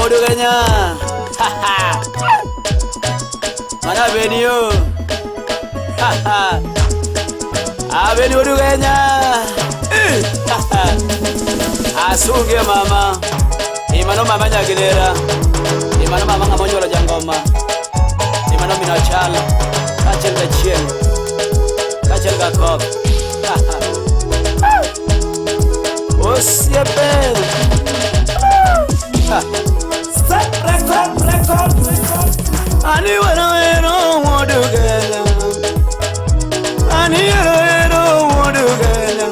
Modu Kenya. Mana Benio? Beni Modu Kenya. Asunge mama. Imano mama nyagelera. Imano mama ngamonyola jangoma. Imano minachala. Kachel ka chien. Kachel ka kop. Osiepe. Record. Ani wero Modu Kenya. Ani wero Modu Kenya.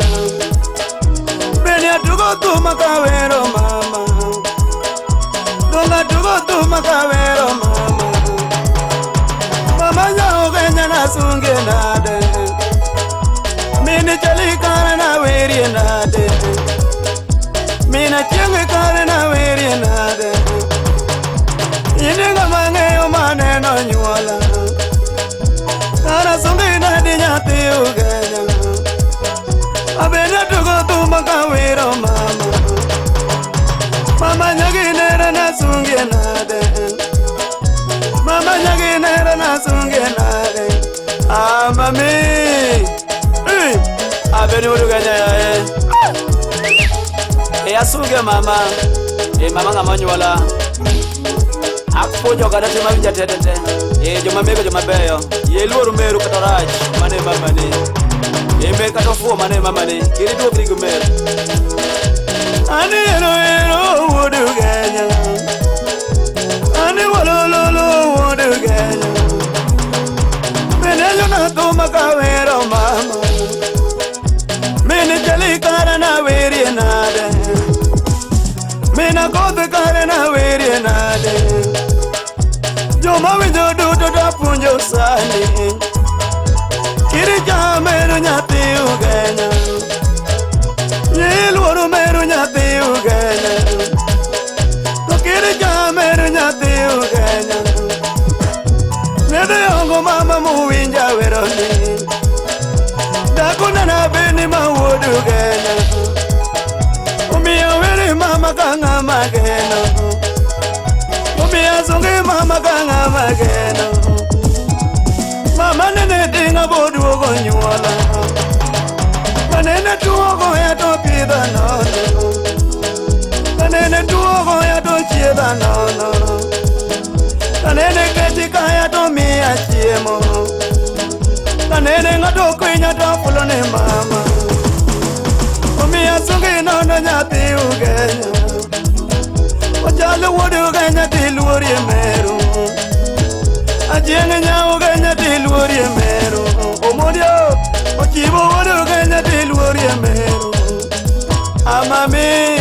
Beni atugo tu makawero mama. Donga tugo tu makawero mama. Mama nyao Kenya na sunge nade. Mini chali kare na weri nade. Mina chinge kare na weri nade. Ininga mangeyo maneno nyuala. Kara sunge nade nyati ugenya. Abena tugo tu makawero mama. Mama nyaginera na sunge nade. Mama nyaginera na sunge nade. Mami. Beni Modu Kenya asunge mama. Mama ngamonyola. Apujo kada tima vinja tetete. Joma mego joma beyo. Luoru meru katoraj mane mama ni. Mer katofu mane mama ni. Kiri tu krigu mer. Ani ero Modu Kenya. Ani walolo Modu Kenya. Menelo na toma kawero mama. Mene chali kara na weri nade. Mena kote kara na weri nade. Joma winjo duto da punjo sani. Kiri meru nyati ugenya. Luoru meru nyati ugenya. To kiri meru nyati ugenya. Nede yongo mama muwinja weroni. Dakuna na Beni Modu Kenya. Umia weri mama kanga mageno. Umia sungi mama kanga mageno. Mama nene dinga bodu ogo nyuala. Kanene tuogo ya to pida nono. Kanene tuogo ya to chieda nono. Kanene ketika ya to miya chiemo. Kanene ngato kwinya to fulone mama. Umia sungi nono nyati ugenya. Ojalo Modu Kenya tiluori meru. Ajienge nya ugenya tiluori meru. Omodio ochibo Modu Kenya tiluori meru. Mami.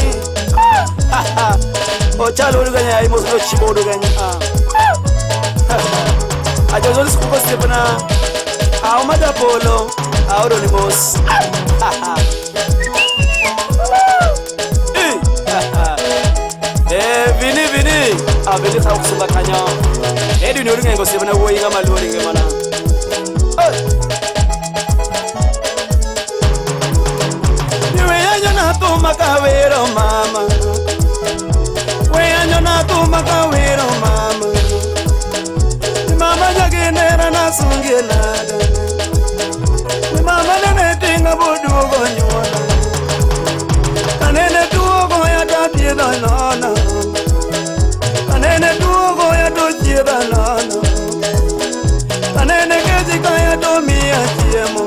Ochalo Modu Kenya imoso chibo Modu Kenya. Ajozo sikuko sepana. Mada polo, Auronymous. Vini. Vini sa kusunga kanya. Edu ni uringa ngo sebana wo inga malori nge mana. Niwe yanyo na tu makawero mama. We yanyo na tu makawero mama. Mama nyaginera na sunge nade. Mama nene tinga bodu ogo nyuala. Kanene tuogo ya tatieda nana. Kanene tuogo ya tochieda nana. Kanene kejika ya to miya chiemo.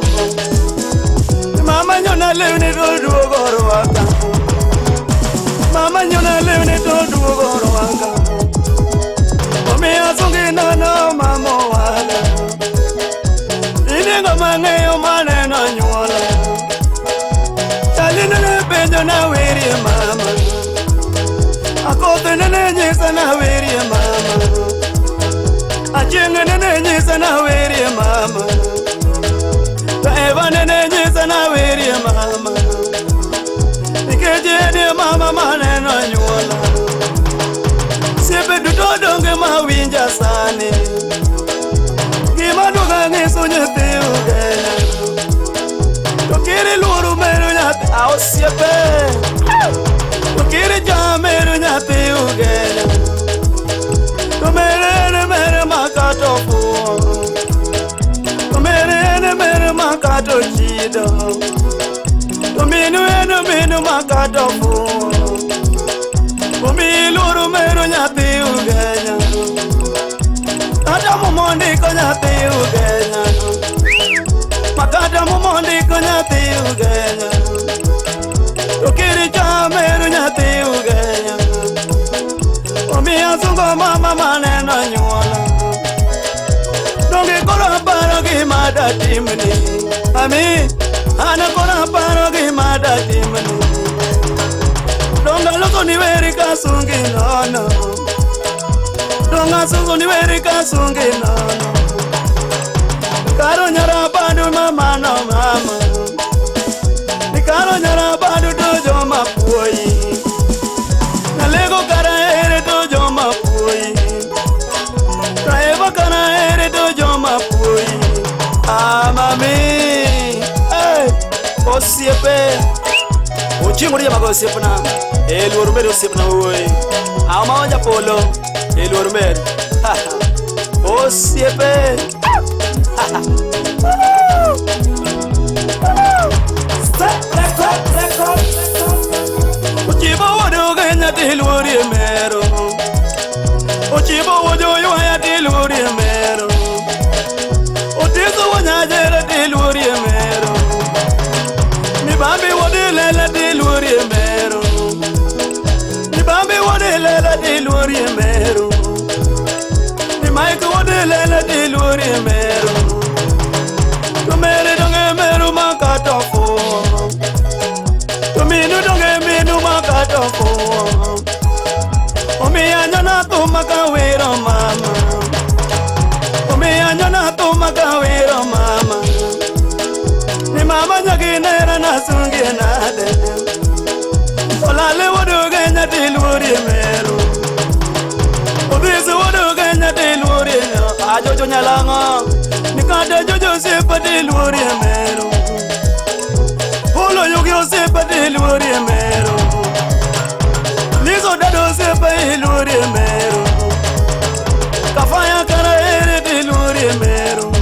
Mama nyona lewni todu ogo rwaka. Mama nyona lewni todu ogo rwaka. Umia sungi nana mama wala. Ininga mangeyo maneno nyuala. Chali nene penjo na weri mama. Akote nene nyisa na weri mama. Ajienge nene nyisa na weri mama. Taeva nene nyisa na weri mama. Nikejeni mama maneno nyuala. Sepe dutodonge mawinja sani. Gima duga ngisunye ugenya. Tokiri luoru meru nyati ausiepe. Tokiri jameru nyati ugenya. makatofu Umiluru meru nyati ugenya Kata mumondi ko nyati ugenya Makata mumondi ko nyati ugenya Tukiri cha meru nyati ugenya Umia sungo mama maneno nyuona Dongi kora paro ki mada timni Ami Ana kora paro ki mada timni Donga loko ni veri kasungi nono Donga sungu ni veri kasungi nono Karo nyara padu mama no mama Nikaro nyara padu dojo mapuoi Nalego kara ere dojo mapuoi Traeva kara ere dojo mapuoi Mami Hey Osiepe Uchimu dia mago siepna Eluorumeri siepna uoi Amaonja polo Eluorumeri Osiepe Uchibo wodo ganya diluri mero Uchibo wodo yoya diluri mero Utizo wanya jera diluri mero Mi bambi wode lela diluri mero Mi bambi wode lela diluri mero Mi maiko wode lela diluri mero Tumere donge meru makatofo Tuminu donge minu makatofo Umi anyona tu makawiro mama Umi anyona tu makawiro mama Ni mama nyaginera nasungi nade Olale wodu genya diluri meru Obisu wodu genya diluri meru Ajojo nyalango Nikada jojo sepa diluri meru Olo yugyo sepa diluri meru Lizo dado sepa diluri meru Kafaya kara ere diluri meru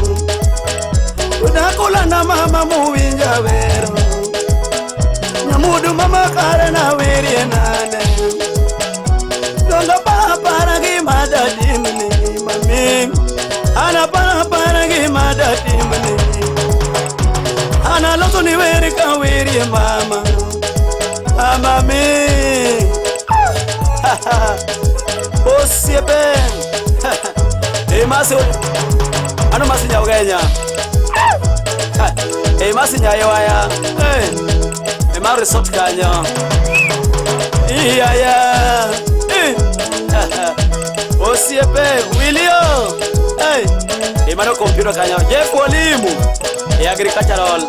Udakula na mama muwinja veru Nyamudu mama kare na wiri nane Donga para gimada dimni mami Ana para gimada dimni Ana loto ni wiri ka wiri mama Mami Osiepe Masi Ano masi nyaugenya Masi nyayawaya Maru resort kanyo Iyaya Osiepe Willio Imano computer kanyo Jeff walimu agricultural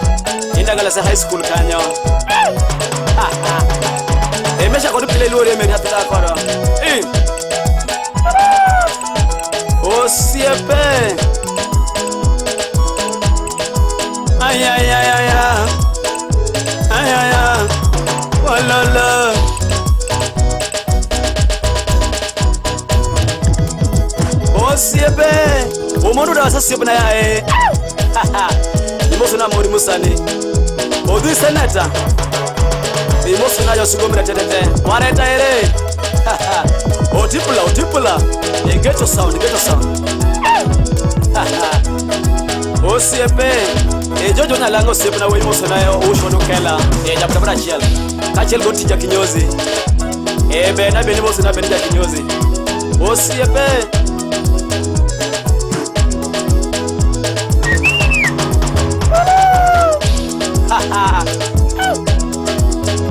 Indagalasa high school kanyo Mesha kodu pile lori meri hapita koro Osiepe Ayayayaya Walala Osiepe Umodu da sasiepe na ya Imosu na mori musani Odu senata Imosu na yosugomira tetete Wareta ere Otipula Get your sound Osiepe Jojo na lango siepe na wimosu na yo Ushono kela Japutapura chiel Kachiel gotija kinyozi Bena beni mosu na benija kinyozi Osiepe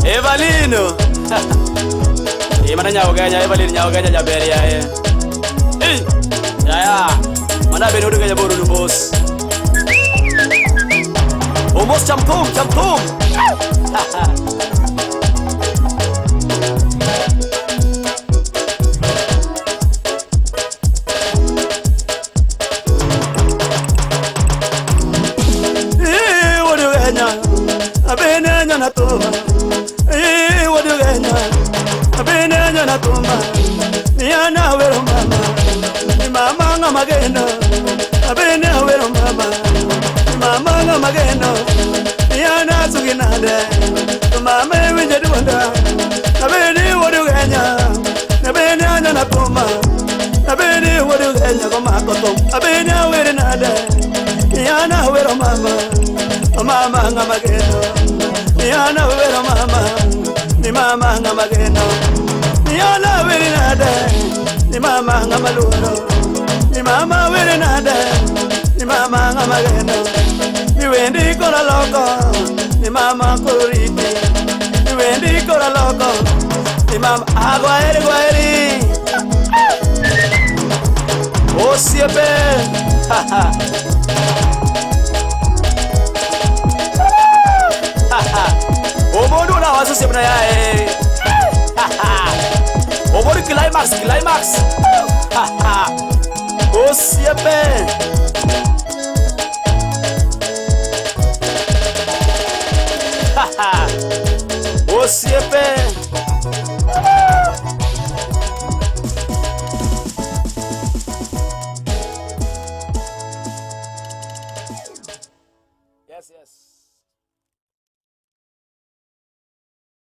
Evalino Mana nyauganya Evalino nyauganya jaberi ya Ya Mana beni udu kanya boru boss Almost campum Abene na tuma Wadu ganya Abene na tuma Niana wero mama Ni mama nga mageno Abene wero mama Ni mama nga mageno yana suginade mama winje duonda nabeni wodu genya nabeni anya na poma nabeni wodu genya ko makoto nabeni awere nade yana wero mama mama ngamageno yana wero mama ni mama ngamageno yana were nade ni mama ngamaluro ni mama were nade ni mama ngamageno ni wendi kora loko ni mama kuriti ni wendi kora loko ni mama agwaeri o siempre o modu na wasu siempre ya o modu climax o siempre o siempre